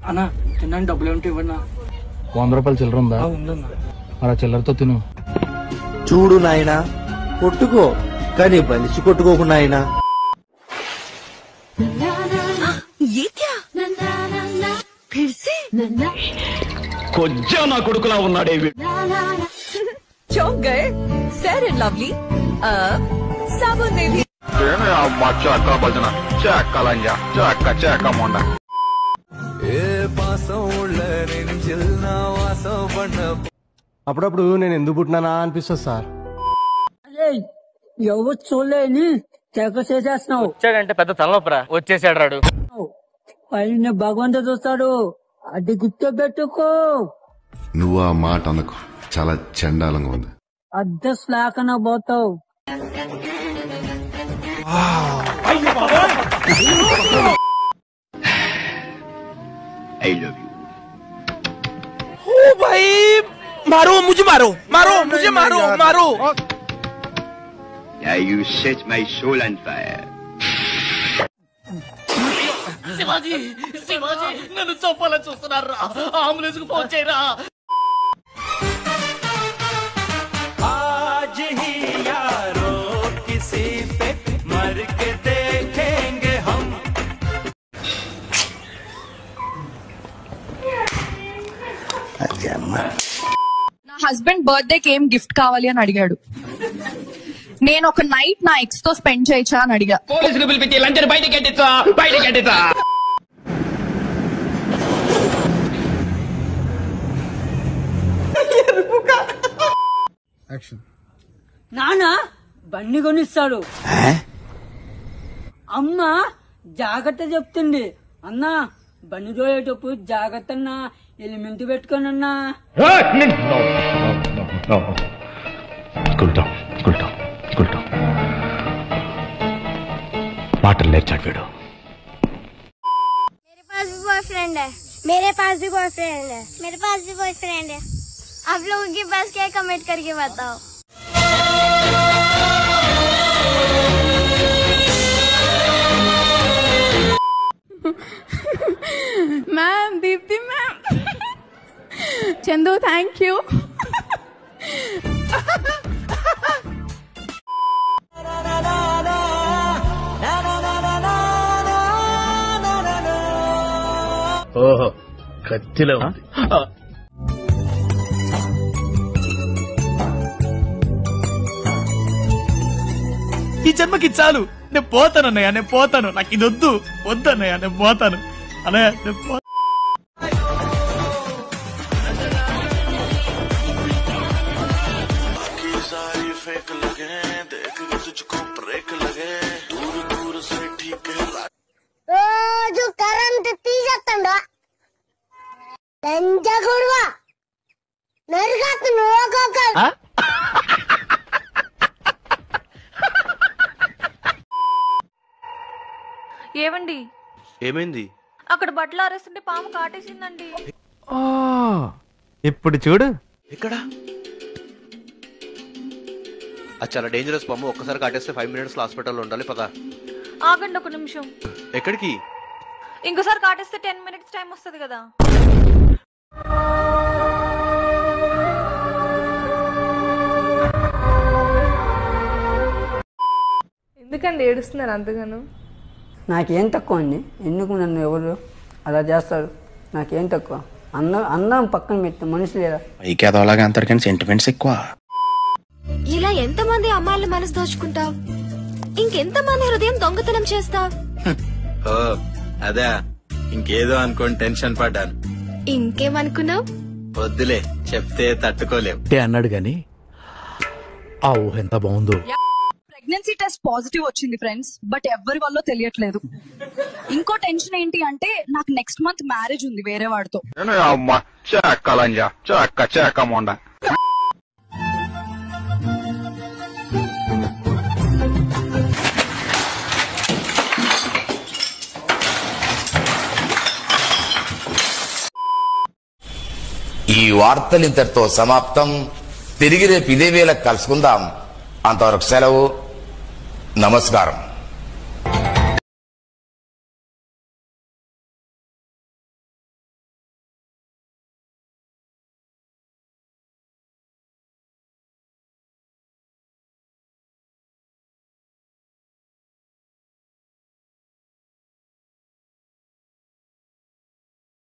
అన్నా తిన్నాను, డబ్బులు ఏమిటి ఇవ్వన్నా? 100 రూపాయలు చిల్లర ఉందా? ఉందన్నా. అలా చిల్లరతో తిను. చూడు నాయనా, కొట్టుకో కానీ బలిసి కొట్టుకోకుండా ఆయన. కొంచెం నా కొడుకులా ఉన్నాడే. అప్పుడప్పుడు నేను ఎందుకు పుట్టినానా అనిపిస్తుంది సార్. ఎవరు చూడలేని తెగ చేసేస్తున్నావు. వచ్చాడంటే పెద్ద తలనొప్పరా. వచ్చేసాడు రాడు. పైన భగవంతుడు చూస్తాడు, అది గుర్తు పెట్టుకో. నువ్వు ఆ మాట అనకు, చాలా చండాలంగా ఉంది. అద్దె స్లాకన పోతావు. I love you. ओ भाई मारो मुझे, मारो. Yeah, you set my soul on fire. Shivaji నన్ను చంపాలని చూస్తున్నారా? అంబులెన్స్ కు ఫోన్ చేయరా. आज ही यारो किसी पे मर के देखेंगे हम. నా హస్బెండ్ బర్త్డే కి ఏం గిఫ్ట్ కావాలి అని అడిగాడు. నేను ఒక నైట్ నా ఎక్స్ తో స్పెండ్ చేయొచ్చా అని అడిగా. పోలీసులు పిలిపించి లంచం బయటికి ఎట్టిస్తా. నాన్న బండి కొనిస్తాడు. అమ్మ జాగ్రత్త చెప్తుంది. అన్నా బండి తోయేటప్పుడు జాగ్రత్త అన్నా, ఎలిమెంట్ పెట్టుకోను అన్నా. మాటలు నేర్చాడు వీడు. मेरे पास भी बॉयफ्रेंड है. आप लोगों के पास क्या है कमेंट करके बताओ. Ma'am, Deepti ma'am, Chandu thank you. ఓహో కత్తిలో ఉంది. ఈ జన్మకి చాలు, నేను పోతాను అన్నయ్య, నాకు ఇది వద్దన్నయ్య, నేను పోతాను అన్నయ్య, రోజు కరెంట్ తీసేస్తాడు. లంచగొడవ నరిగాను. ఏవండి, ఏమైంది? అక్కడ బట్టలు ఆరేస్తుంటే పాము కాటేసిందండి. ఇప్పుడు చూడు ఎక్కడ? అది చాలా డేంజరస్ పాము. ఒక్కసారి కాటేస్తే 5 minutes హాస్పిటల్లో ఉండాలి. పదా. ఆగండి ఒక నిమిషం. ఎక్కడికి? ఇంకోసారి కాటేస్తే 10 minutes టైం వస్తుంది కదా. ఎందుకండి ఏడుస్తున్నారు అంతగాను? నాకేం తక్కువ అండి? ఎందుకు నన్ను ఎవరు అలా చేస్తారు? నాకేం తక్కువ? అన్నం పక్కన పెట్టే మనుషులు లేదా? పైకి అంతరికని సెంటిమెంట్స్ ఎక్కువ. ఇలా ఎంతమంది అమ్మాయిల మనసు దోచుకుంటావు? ఇంకెంతమంది హృదయం దొంగతనం చేస్తావు? అదే ఇంకేదో అనుకోని టెన్షన్ పడ్డాను. ఇంకేమనుకున్నావు? వద్దులే, చెప్తే తట్టుకోలేవు అన్నాడు గాని ఆ ఊహ ఎంత బాగుందో. ప్రెగ్నెన్సీ టెస్ట్ పాజిటివ్ వచ్చింది ఫ్రెండ్స్, బట్ ఎవరి వల్ల తెలియట్లేదు. ఇంకో టెన్షన్ ఏంటి అంటే నాకు నెక్స్ట్ మంత్ మ్యారేజ్ ఉంది వేరే వాడితో. ఈ వార్తలు ఇంతటితో సమాప్తం. తిరిగి రేపు ఇదే వేళకు కలుసుకుందాం. అంతవరకు సెలవు. నమస్కారం.